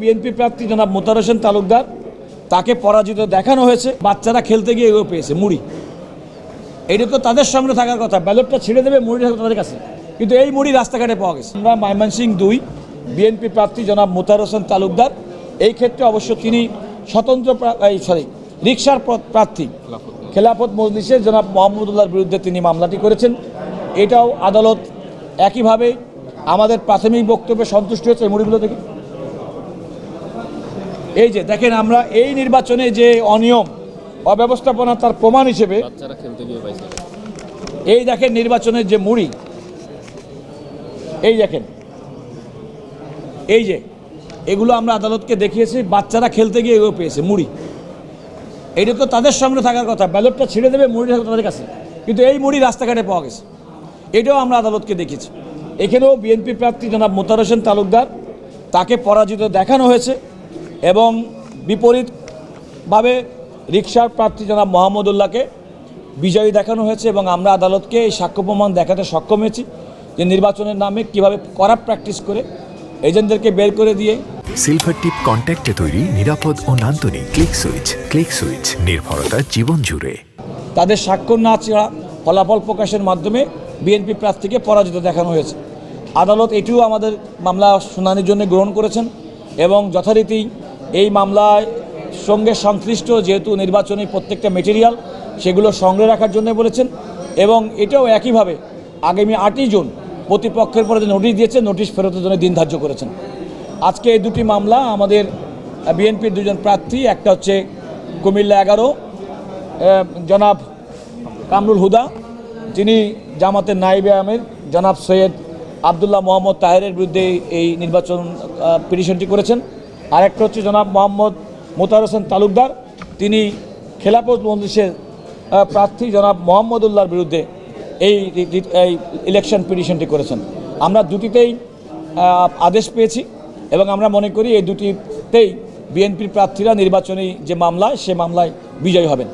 BNP প্রার্থী জনাব মোতাহার হোসেন তালুকদার তাকে পরাজিত দেখানো হয়েছে। বাচ্চারা খেলতে গিয়ে এগো পেয়েছে মুড়ি। এটা তো তাদের সামনে থাকার কথা, ব্যালটটা ছেড়ে দেবে, মুড়ি থাকবে তাদের কাছে, কিন্তু এই মুড়ি রাস্তাঘাটে পাওয়া গেছে। আমরা ময়মনসিংহ 2 বিএনপি প্রার্থী জনাব মোতাহার হোসেন তালুকদার, এই ক্ষেত্রে অবশ্য তিনি স্বতন্ত্র রিকশার প্রার্থী খেলাফত মজলিসের জনাব মোহাম্মদুল্লাহর বিরুদ্ধে তিনি মামলাটি করেছেন। এটাও আদালত একইভাবে আমাদের প্রাথমিক বক্তব্যে সন্তুষ্ট হয়েছে। এই মুড়িগুলো থেকে এই যে দেখেন, আমরা এই নির্বাচনে যে অনিয়ম অব্যবস্থাপনা তার প্রমাণ হিসেবে এই দেখেন নির্বাচনের যে মুড়ি, এই দেখেন, এই যে এগুলো আমরা আদালতকে দেখিয়েছি। বাচ্চারা খেলতে গিয়ে এগো পেয়েছে মুড়ি। এটা তো তাদের সামনে থাকার কথা, ব্যালটটা ছেড়ে দেবে, মুড়ি থাকবে তাদের কাছে, কিন্তু এই মুড়ি রাস্তাঘাটে পাওয়া গেছে। এটাও আমরা আদালতকে দেখিয়েছি। এখানেও বিএনপি প্রার্থী জনাব মোতাহার হোসেন তালুকদার তাকে পরাজিত দেখানো হয়েছে এবং বিপরীতভাবে রিকশার প্রার্থী জনাব মোহাম্মদুল্লাহকে বিজয়ী দেখানো হয়েছে। এবং আমরা আদালতকে এই সাক্ষ্য প্রমাণ দেখাতে সক্ষম হয়েছি যে নির্বাচনের নামে কিভাবে করাপ্ট প্র্যাকটিস করে এজেন্টদেরকে বের করে দিয়ে সিলভার টিপ কন্ট্যাক্টে তৈরি নিরাপদ ও নান্দনিক ক্লিক সুইচ নির্ভরতা জীবন জুড়ে তাদের স্বাক্ষর না ছাড়া ফলাফল প্রকাশের মাধ্যমে বিএনপি প্রার্থীকে পরাজিত দেখানো হয়েছে। আদালত এটিও আমাদের মামলা শুনানির জন্য গ্রহণ করেছেন এবং যথারীতি এই মামলায় সঙ্গে সংশ্লিষ্ট যেহেতু নির্বাচনী প্রত্যেকটা মেটেরিয়াল সেগুলো সংগ্রহে রাখার জন্য বলেছেন। এবং এটাও একইভাবে আগামী 8ই জুন প্রতিপক্ষের পরে যে নোটিশ দিয়েছে, নোটিশ ফেরতের জন্য দিন ধার্য করেছেন। আজকে এই দুটি মামলা আমাদের বিএনপির দুজন প্রার্থী, একটা হচ্ছে কুমিল্লা 11 জনাব কামরুল হুদা, যিনি জামাতের নায়েবে আমির জনাব সৈয়দ আবদুল্লাহ মোহাম্মদ তাহেরের বিরুদ্ধে এই নির্বাচন পিটিশনটি করেছেন। আরেকটা হচ্ছে জনাব মোতাহার হোসেন তালুকদার, তিনি খেলাফত মজলিসের প্রার্থী জনাব মোহাম্মদুল্লাহর বিরুদ্ধে এই ইলেকশন পিটিশনটি করেছেন। আমরা দুটিতেই আদেশ পেয়েছি এবং আমরা মনে করি এই দুটিতেই বিএনপির প্রার্থীরা নির্বাচনী যে মামলা সে মামলায় বিজয়ী হবেন।